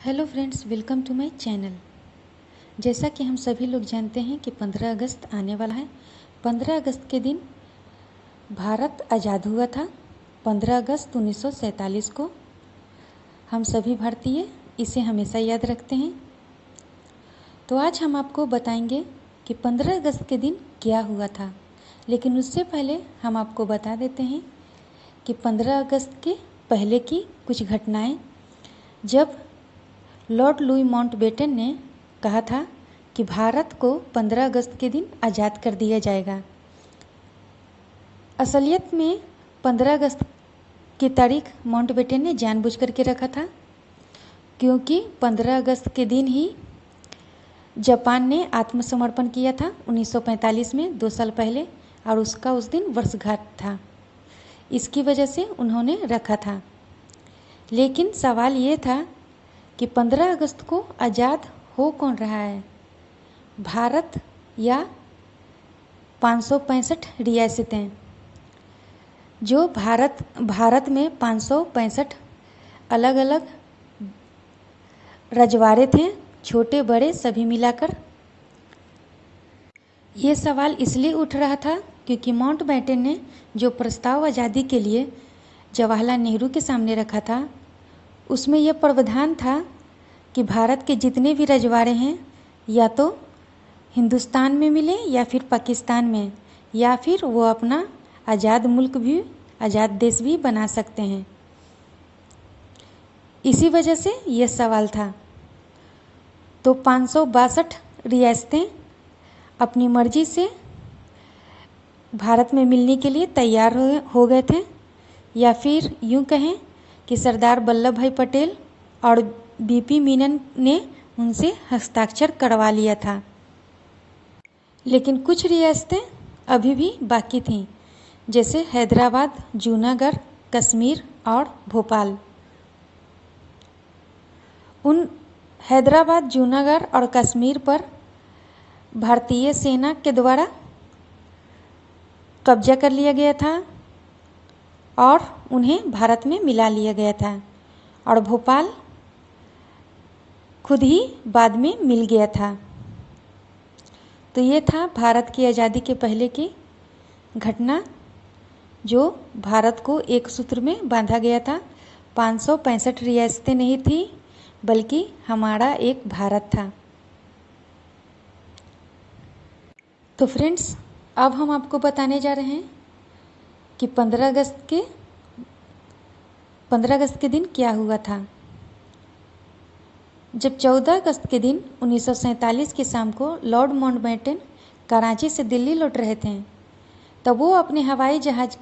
Hello friends, welcome to my channel. जैसा कि हम सभी लोग जानते हैं कि 15 अगस्त आने वाला है। 15 अगस्त के दिन भारत आज़ाद हुआ था। 15 अगस्त 1947 को हम सभी भारतीय इसे हमेशा याद रखते हैं। तो आज हम आपको बताएंगे कि 15 अगस्त के दिन क्या हुआ था। लेकिन उससे पहले हम आपको बता देते हैं कि 15 अगस्त के पहले की कुछ घटनाएं, जब लॉर्ड लुई माउंटबेटन ने कहा था कि भारत को 15 अगस्त के दिन आज़ाद कर दिया जाएगा। असलियत में 15 अगस्त की तारीख माउंटबेटन ने जानबूझ करके रखा था, क्योंकि 15 अगस्त के दिन ही जापान ने आत्मसमर्पण किया था 1945 में, 2 साल पहले, और उसका उस दिन वर्षगांठ था। इसकी वजह से उन्होंने रखा था। लेकिन सवाल ये था कि 15 अगस्त को आज़ाद हो कौन रहा है, भारत या 565 रियासतें। जो भारत में 565 अलग अलग रजवाड़े थे, छोटे बड़े सभी मिलाकर। ये सवाल इसलिए उठ रहा था क्योंकि माउंटबेटन ने जो प्रस्ताव आज़ादी के लिए जवाहरलाल नेहरू के सामने रखा था, उसमें यह प्रावधान था कि भारत के जितने भी रजवाड़े हैं या तो हिंदुस्तान में मिले या फिर पाकिस्तान में, या फिर वो अपना आज़ाद मुल्क भी, आज़ाद देश भी बना सकते हैं। इसी वजह से यह सवाल था। तो 562 रियासतें अपनी मर्जी से भारत में मिलने के लिए तैयार हो गए थे, या फिर यूँ कहें कि सरदार वल्लभ भाई पटेल और बीपी मीनन ने उनसे हस्ताक्षर करवा लिया था। लेकिन कुछ रियासतें अभी भी बाकी थीं, जैसे हैदराबाद, जूनागढ़, कश्मीर और भोपाल। उन हैदराबाद, जूनागढ़ और कश्मीर पर भारतीय सेना के द्वारा कब्जा कर लिया गया था और उन्हें भारत में मिला लिया गया था, और भोपाल खुद ही बाद में मिल गया था। तो ये था भारत की आज़ादी के पहले की घटना, जो भारत को एक सूत्र में बांधा गया था। 565 रियासतें नहीं थी, बल्कि हमारा एक भारत था। तो फ्रेंड्स, अब हम आपको बताने जा रहे हैं कि 15 अगस्त के दिन क्या हुआ था। जब 14 अगस्त के दिन 1947 की शाम को लॉर्ड माउंटबेटन कराची से दिल्ली लौट रहे थे, तब वो अपने हवाई जहाज़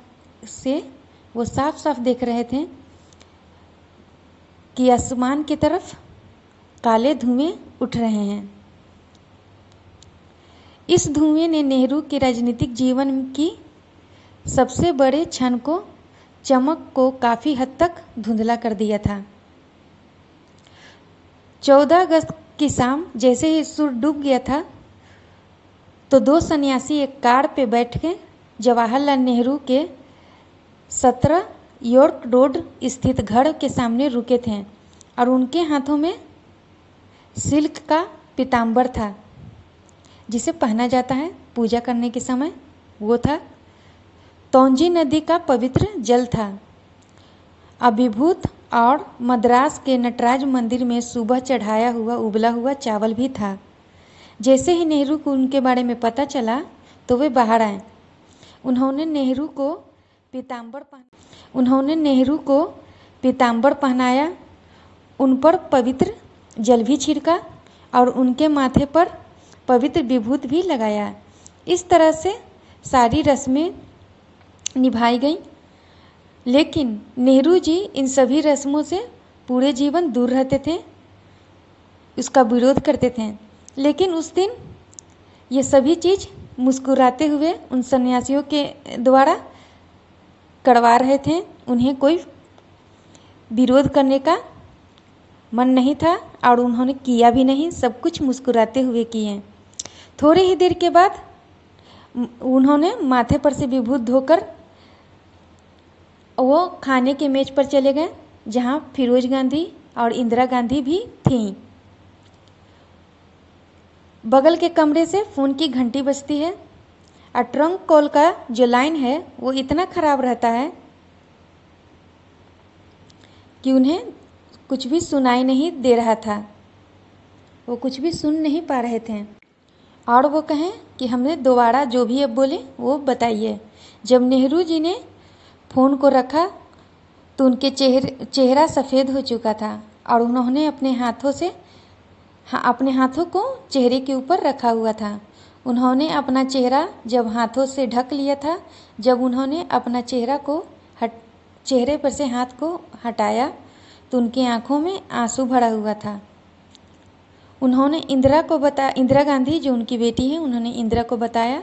से वो साफ साफ देख रहे थे कि आसमान की तरफ काले धुएं उठ रहे हैं। इस धुएं ने नेहरू के राजनीतिक जीवन की सबसे बड़े क्षण को, चमक को काफ़ी हद तक धुंधला कर दिया था। 14 अगस्त की शाम जैसे ही सूर्य डूब गया था, तो 2 सन्यासी एक कार पे बैठ के जवाहरलाल नेहरू के 17 यॉर्क रोड स्थित घर के सामने रुके थे, और उनके हाथों में सिल्क का पीताम्बर था, जिसे पहना जाता है पूजा करने के समय। वो था तौंजी नदी का पवित्र जल था। अभिभूत और मद्रास के नटराज मंदिर में सुबह चढ़ाया हुआ उबला हुआ चावल भी था। जैसे ही नेहरू को उनके बारे में पता चला, तो वे बाहर आए। उन्होंने नेहरू को पीताम्बर पहनाया, उन पर पवित्र जल भी छिड़का और उनके माथे पर पवित्र विभूत भी लगाया। इस तरह से सारी रस्में निभाई गईं। लेकिन नेहरू जी इन सभी रस्मों से पूरे जीवन दूर रहते थे, उसका विरोध करते थे। लेकिन उस दिन ये सभी चीज़ मुस्कुराते हुए उन सन्यासियों के द्वारा करवा रहे थे। उन्हें कोई विरोध करने का मन नहीं था और उन्होंने किया भी नहीं, सब कुछ मुस्कुराते हुए किए। थोड़ी ही देर के बाद उन्होंने माथे पर से विभूत धोकर वो खाने के मेज पर चले गए, जहाँ फिरोज गांधी और इंदिरा गांधी भी थीं। बगल के कमरे से फ़ोन की घंटी बजती है और ट्रंक कॉल का जो लाइन है वो इतना ख़राब रहता है कि उन्हें कुछ भी सुनाई नहीं दे रहा था, वो कुछ भी सुन नहीं पा रहे थे। और वो कहें कि हमने दोबारा जो भी अब बोले वो बताइए। जब नेहरू जी ने फ़ोन को रखा तो उनके चेहरा सफ़ेद हो चुका था और उन्होंने अपने हाथों को चेहरे के ऊपर रखा हुआ था। उन्होंने अपना चेहरा जब हाथों से ढक लिया था, जब उन्होंने अपना चेहरे पर से हाथ को हटाया तो उनकी आंखों में आंसू भरा हुआ था। उन्होंने इंदिरा गांधी जो उनकी बेटी है, उन्होंने इंदिरा को बताया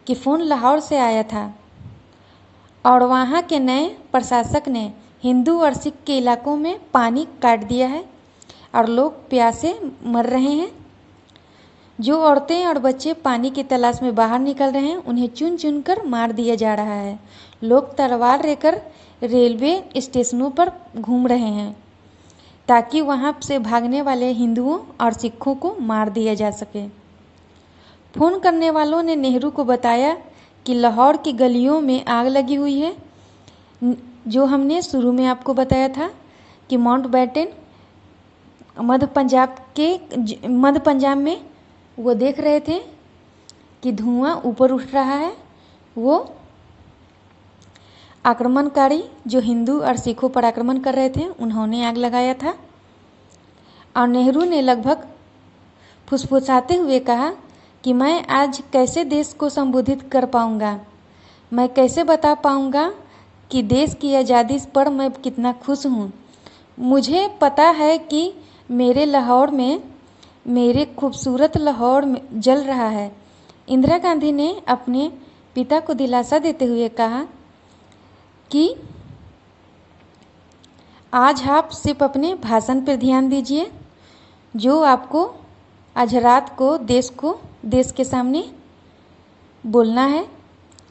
कि फ़ोन लाहौर से आया था और वहाँ के नए प्रशासक ने हिंदू और सिख के इलाकों में पानी काट दिया है और लोग प्यासे मर रहे हैं। जो औरतें और बच्चे पानी की तलाश में बाहर निकल रहे हैं, उन्हें चुन चुन कर मार दिया जा रहा है। लोग तलवार लेकर रेलवे स्टेशनों पर घूम रहे हैं ताकि वहां से भागने वाले हिंदुओं और सिखों को मार दिया जा सके। फ़ोन करने वालों ने नेहरू को बताया कि लाहौर की गलियों में आग लगी हुई है। जो हमने शुरू में आपको बताया था कि माउंटबेटन मध्य पंजाब में वो देख रहे थे कि धुआं ऊपर उठ रहा है। वो आक्रमणकारी जो हिंदू और सिखों पर आक्रमण कर रहे थे, उन्होंने आग लगाया था। और नेहरू ने लगभग फुसफुसाते हुए कहा कि मैं आज कैसे देश को संबोधित कर पाऊंगा, मैं कैसे बता पाऊंगा कि देश की आज़ादी पर मैं कितना खुश हूँ। मुझे पता है कि मेरे खूबसूरत लाहौर में जल रहा है। इंदिरा गांधी ने अपने पिता को दिलासा देते हुए कहा कि आज आप सिर्फ अपने भाषण पर ध्यान दीजिए, जो आपको आज रात को देश के सामने बोलना है।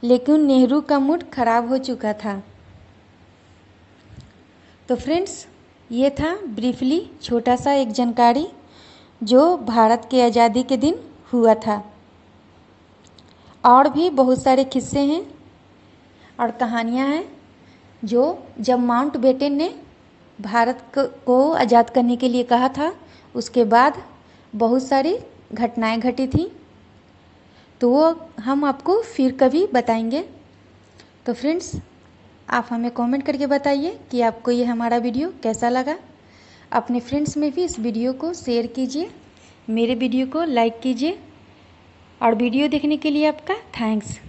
लेकिन नेहरू का मूड खराब हो चुका था। तो फ्रेंड्स, ये था ब्रीफली छोटा सा एक जानकारी जो भारत के आज़ादी के दिन हुआ था। और भी बहुत सारे किस्से हैं और कहानियाँ हैं जो जब माउंटबेटन ने भारत को आज़ाद करने के लिए कहा था, उसके बाद बहुत सारी घटनाएं घटी थी। तो वो हम आपको फिर कभी बताएंगे। तो फ्रेंड्स, आप हमें कमेंट करके बताइए कि आपको ये हमारा वीडियो कैसा लगा। अपने फ्रेंड्स में भी इस वीडियो को शेयर कीजिए, मेरे वीडियो को लाइक कीजिए और वीडियो देखने के लिए आपका थैंक्स।